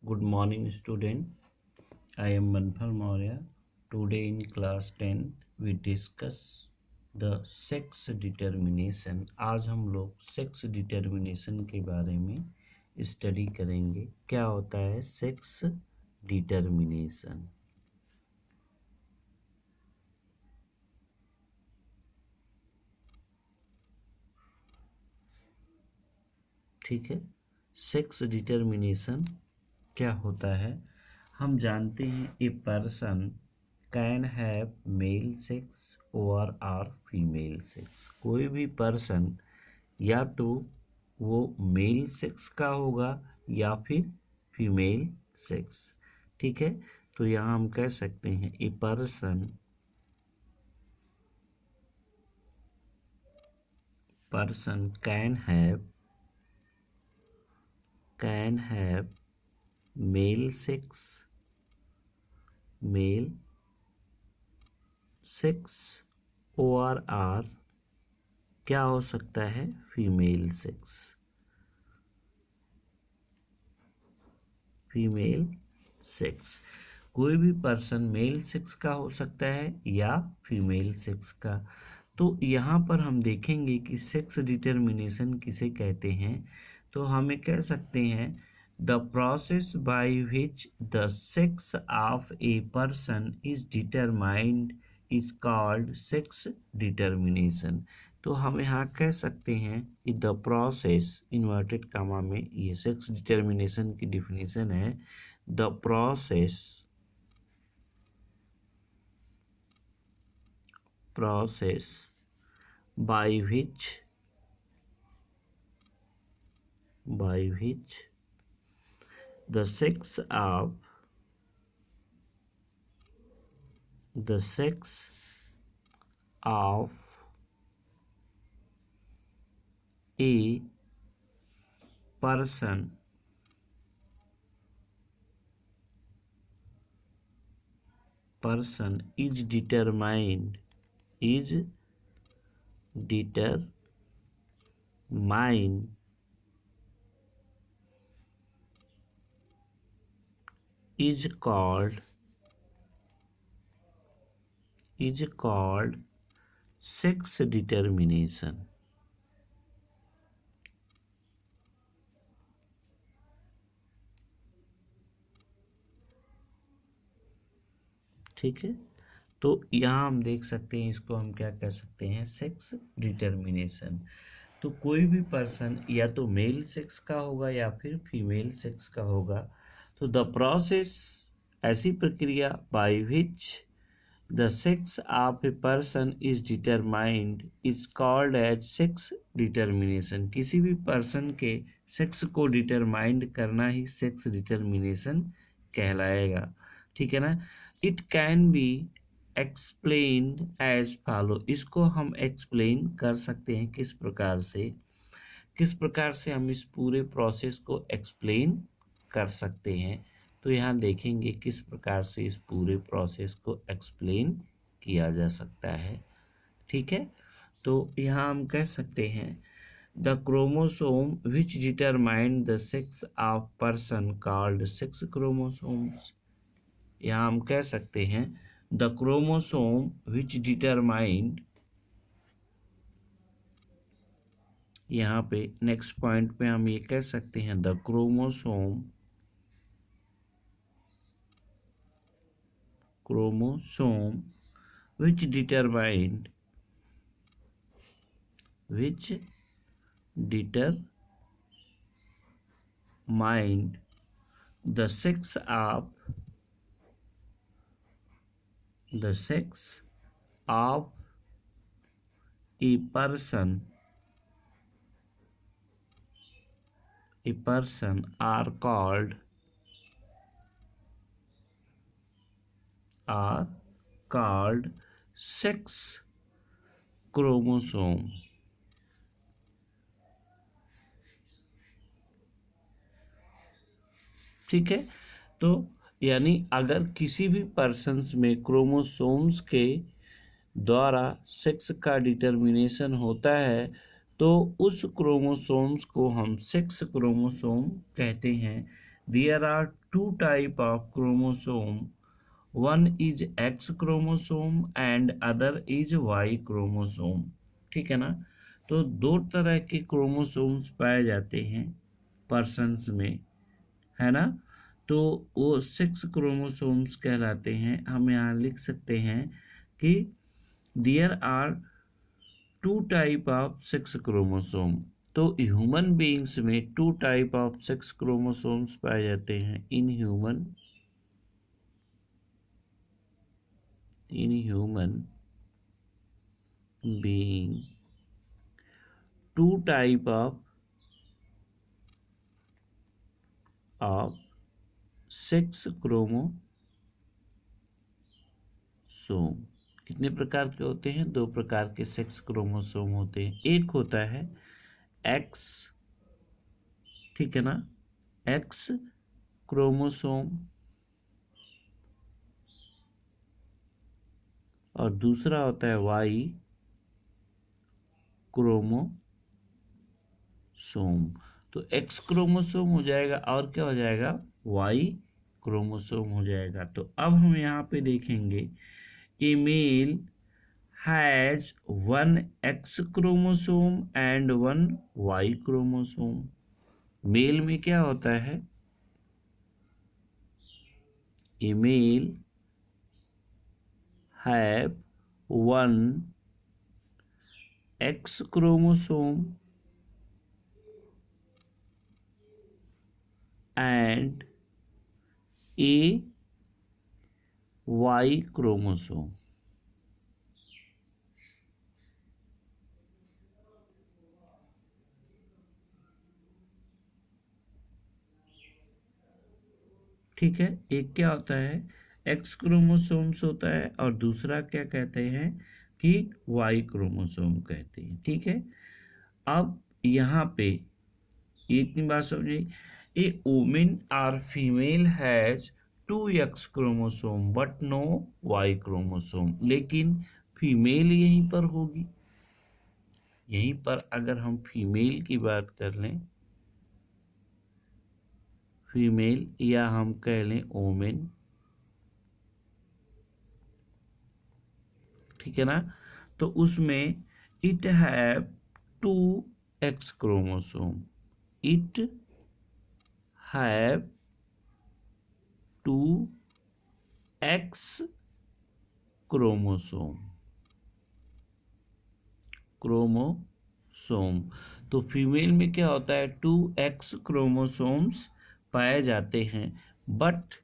Good morning, student. I am Banphal Maurya. Today in class 10 we discuss the sex determination. आज हम लोग sex determination के बारे में स्टडी करेंगे। क्या होता है सेक्स डिटर्मिनेशन? ठीक है, सेक्स डिटर्मिनेशन क्या होता है? हम जानते हैं a person can have male sex और फीमेल सेक्स। कोई भी पर्सन या तो वो मेल सेक्स का होगा या फिर फीमेल सेक्स। ठीक है, तो यहाँ हम कह सकते हैं a person can have male sex और क्या हो सकता है फीमेल सेक्स। कोई भी पर्सन मेल सेक्स का हो सकता है या फीमेल सेक्स का। तो यहाँ पर हम देखेंगे कि सेक्स डिटर्मिनेशन किसे कहते हैं। तो हमें कह सकते हैं the process by which the sex of a person is determined is called sex determination. तो हम यहाँ कह सकते हैं कि द प्रोसेस इन्वर्टेड कामा में ये सेक्स डिटर्मिनेशन की डिफिनीशन है। The process by which the sex of a person is determined is called sex determination। ठीक है, तो यहाँ हम देख सकते हैं इसको हम क्या कह सकते हैं सेक्स डिटर्मिनेशन। तो कोई भी पर्सन या तो मेल सेक्स का होगा या फिर फीमेल सेक्स का होगा। तो द प्रोसेस ऐसी प्रक्रिया by which the sex of a person is determined is called as sex determination. किसी भी पर्सन के सेक्स को डिटरमाइंड करना ही सेक्स डिटर्मिनेशन कहलाएगा। ठीक है ना। It can be explained as follow. इसको हम एक्सप्लेन कर सकते हैं किस प्रकार से हम इस पूरे प्रोसेस को एक्सप्लेन कर सकते हैं। तो यहाँ देखेंगे किस प्रकार से इस पूरे प्रोसेस को एक्सप्लेन किया जा सकता है। ठीक है, तो यहाँ हम कह सकते हैं the chromosome which determine the sex of person called sex chromosomes. यहाँ हम कह सकते हैं द क्रोमोसोम विच डिटरमाइंड, यहाँ पे नेक्स्ट पॉइंट पे हम ये कह सकते हैं the chromosome which determined the sex of a person are called sex chromosome। ठीक है, तो यानी अगर किसी भी पर्सन्स में क्रोमोसोम्स के द्वारा सेक्स का डिटर्मिनेशन होता है तो उस क्रोमोसोम्स को हम सेक्स क्रोमोसोम कहते हैं। There are two type of chromosome. One is X chromosome and other is Y chromosome. ठीक है ना। तो दो तरह के क्रोमोसोम्स पाए जाते हैं पर्सन्स में, है ना। तो वो 6 क्रोमोसोम्स कहलाते हैं। हम यहाँ लिख सकते हैं कि there are 2 type of 6 chromosome. तो ह्यूमन बीइंग्स में 2 टाइप ऑफ 6 क्रोमोसोम्स पाए जाते हैं। In human being 2 type of 6 chromosome. कितने प्रकार के होते हैं? 2 प्रकार के 6 क्रोमोसोम होते हैं। एक होता है एक्स, ठीक है ना, एक्स क्रोमोसोम, और दूसरा होता है वाई क्रोमोसोम। तो एक्स क्रोमोसोम हो जाएगा और क्या हो जाएगा? वाई क्रोमोसोम हो जाएगा। तो अब हम यहाँ पे देखेंगे a male has 1 X chromosome and 1 Y chromosome. Male में क्या होता है? A male have 1 X chromosome and a Y chromosome. ठीक है। एक क्या होता है? एक्स क्रोमोसोम्स होता है और दूसरा क्या कहते हैं कि वाई क्रोमोसोम कहते हैं। ठीक है। अब यहाँ पे इतनी बात समझिए, ए वुमेन और female has 2 x chromosome but know why chromosome. लेकिन फीमेल यहीं पर होगी। यहीं पर अगर हम फीमेल की बात कर लें, फीमेल या हम कह लें वुमेन, ठीक है ना, तो उसमें it have 2 x chromosome. It have 2 x chromosome. तो फीमेल में क्या होता है? 2 एक्स क्रोमोसोम्स पाए जाते हैं, बट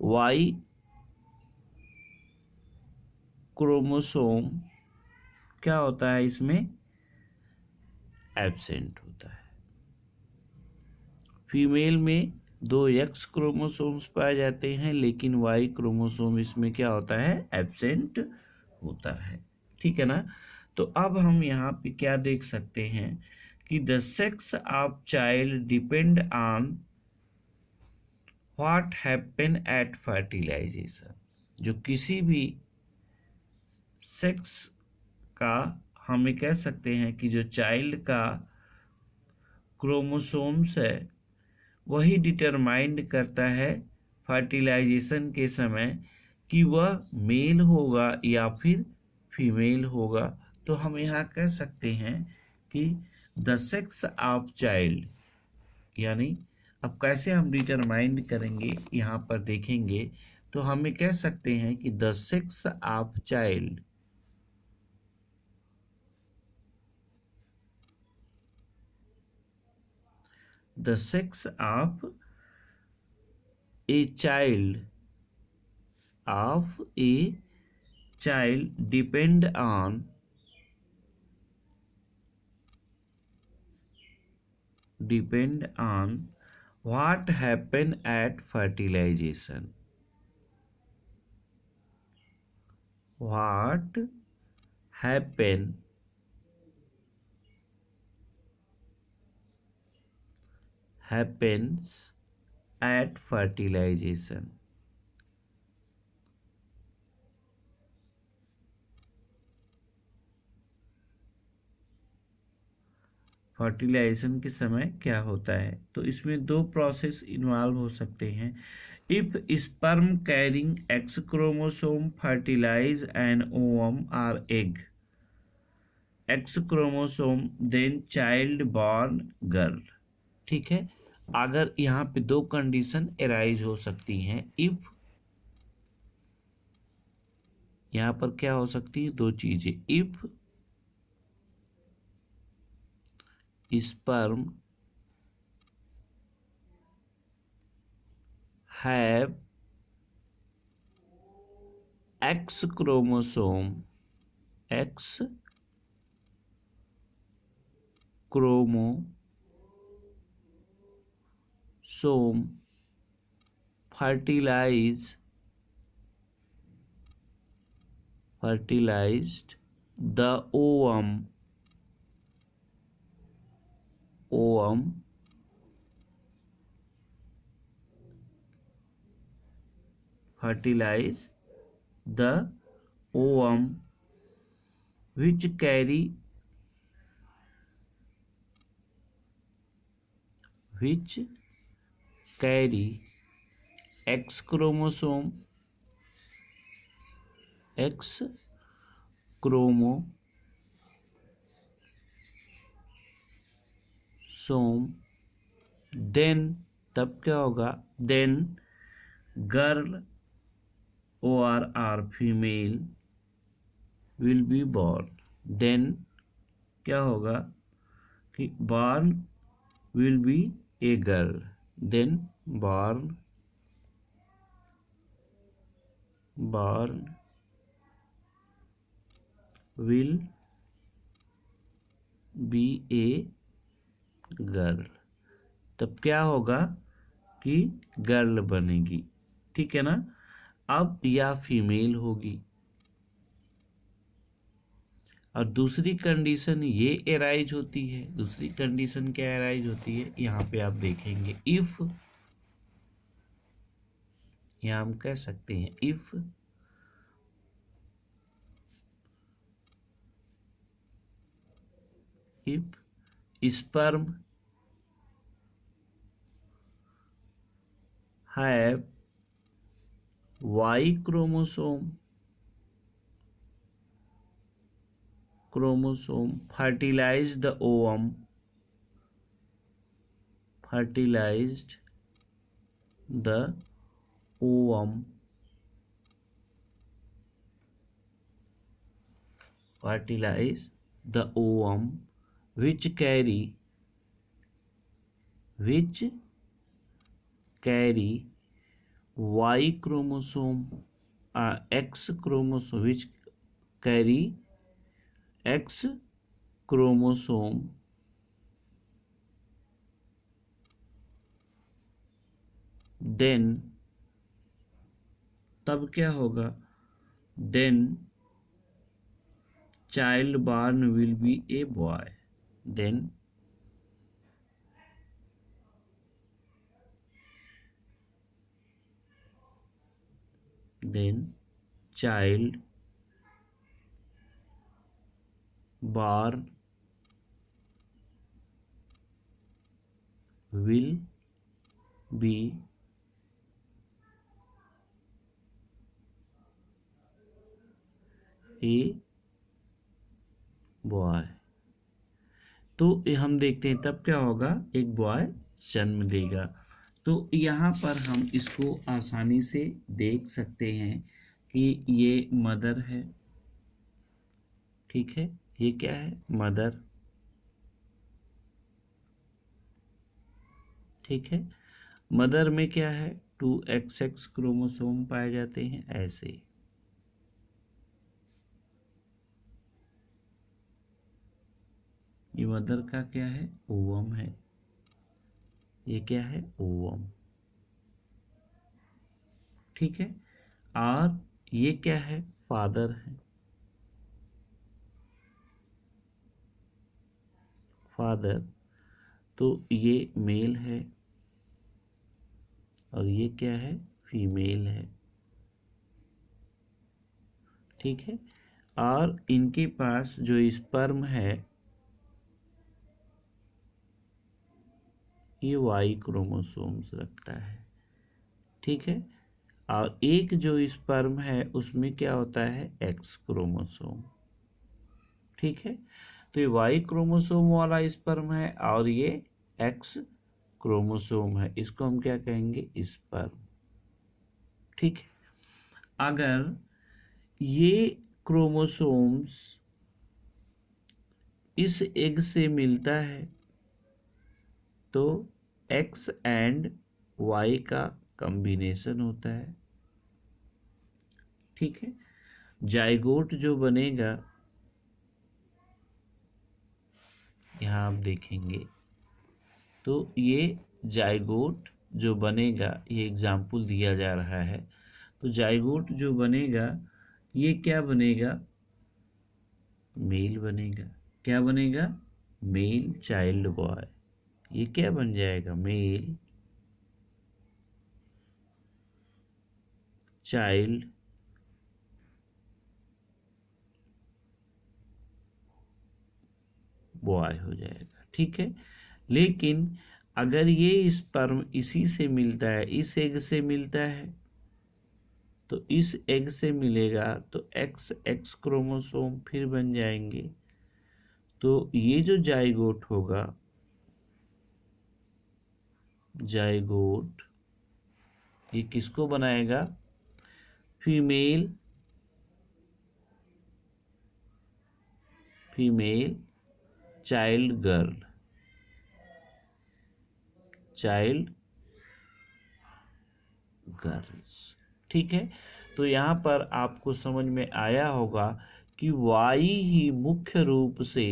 वाई क्रोमोसोम क्या होता है? इसमें एब्सेंट होता है। फीमेल में 2 एक्स क्रोमोसोम्स पाए जाते हैं, लेकिन वाई क्रोमोसोम इसमें क्या होता है? एब्सेंट होता है। ठीक है ना। तो अब हम यहाँ पे क्या देख सकते हैं कि the sex of child depend on what happen at fertilization. जो किसी भी सेक्स का, हमें कह सकते हैं कि जो चाइल्ड का क्रोमोसोम्स है वही डिटरमाइंड करता है फर्टिलाइजेशन के समय कि वह मेल होगा या फिर फीमेल होगा। तो हम यहाँ कह सकते हैं कि द सेक्स ऑफ चाइल्ड, यानी अब कैसे हम डिटरमाइंड करेंगे यहाँ पर देखेंगे, तो हमें कह सकते हैं कि the sex of child the sex of a child depend on what happen at fertilization. What happens at fertilization. Fertilization के समय क्या होता है। तो इसमें दो प्रोसेस इन्वॉल्व हो सकते हैं। If sperm carrying X chromosome fertilize an ovum और egg X chromosome then child born girl. ठीक है, अगर यहाँ पे दो कंडीशन एराइज हो सकती हैं। इफ यहाँ पर क्या हो सकती है, दो चीजें। If sperm have X chromosome, X chromosome fertilized the ovum fertilize the ovum which carry X chromosome then तब क्या होगा, then girl or female will be born। then क्या होगा कि born will be a girl, then born will be a girl. तब क्या होगा कि गर्ल बनेगी। ठीक है ना। अब या फीमेल होगी। और दूसरी कंडीशन ये एराइज होती है। दूसरी कंडीशन क्या एराइज होती है, यहाँ पे आप देखेंगे। इफ, यहाँ हम कह सकते हैं if sperm have Y chromosome fertilized the ovum which carry Y chromosome X chromosome which carry X chromosome then तब क्या होगा, then child born will be a boy। then child born will be a boy. तो हम देखते हैं तब क्या होगा, एक बॉय जन्म देगा। तो यहाँ पर हम इसको आसानी से देख सकते हैं कि ये मदर है। ठीक है, ये क्या है, मदर। ठीक है, मदर में क्या है, 2XX क्रोमोसोम पाए जाते हैं ऐसे। ये मदर का क्या है, ओवम है। ये क्या है, ओवम। ठीक है, और ये क्या है, फादर है। फादर, तो ये मेल है और ये क्या है, फीमेल है। ठीक है, और इनके पास जो स्पर्म है ये वाई क्रोमोसोम्स रखता है, ठीक है। और एक जो स्पर्म है उसमें क्या होता है, एक्स क्रोमोसोम, ठीक है। तो ये वाई क्रोमोसोम वाला स्पर्म है और ये एक्स क्रोमोसोम है, इसको हम क्या कहेंगे, स्पर्म, ठीक है। अगर ये क्रोमोसोम्स इस एग से मिलता है तो एक्स एंड वाई का कॉम्बिनेशन होता है, ठीक है। जाइगोट जो बनेगा, यहाँ आप देखेंगे तो ये जाइगोट जो बनेगा, ये एग्जाम्पल दिया जा रहा है, तो जाइगोट जो बनेगा ये क्या बनेगा, मेल बनेगा। क्या बनेगा, मेल चाइल्ड बॉय। ये क्या बन जाएगा, मेल चाइल्ड बॉय हो जाएगा, ठीक है। लेकिन अगर ये स्पर्म इसी से मिलता है, इस एग से मिलता है, तो इस एग से मिलेगा तो एक्स एक्स क्रोमोसोम फिर बन जाएंगे। तो ये जो जाइगोट होगा, जाइगोट ये किसको बनाएगा, female child girl, child girls, ठीक है। तो यहाँ पर आपको समझ में आया होगा कि वाई ही मुख्य रूप से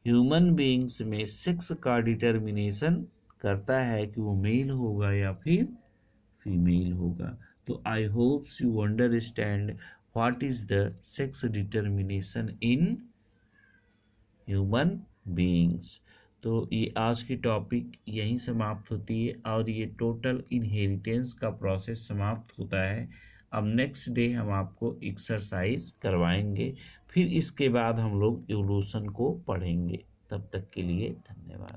ह्यूमन बीइंग्स में सेक्स का डिटर्मिनेशन करता है कि वो मेल होगा या फिर फीमेल होगा। तो आई hopes you understand what is the sex determination in human beings. तो ये आज की टॉपिक यहीं समाप्त होती है और ये टोटल इनहेरिटेंस का प्रोसेस समाप्त होता है। अब नेक्स्ट डे हम आपको एक्सरसाइज करवाएंगे, फिर इसके बाद हम लोग इवोल्यूशन को पढ़ेंगे। तब तक के लिए धन्यवाद।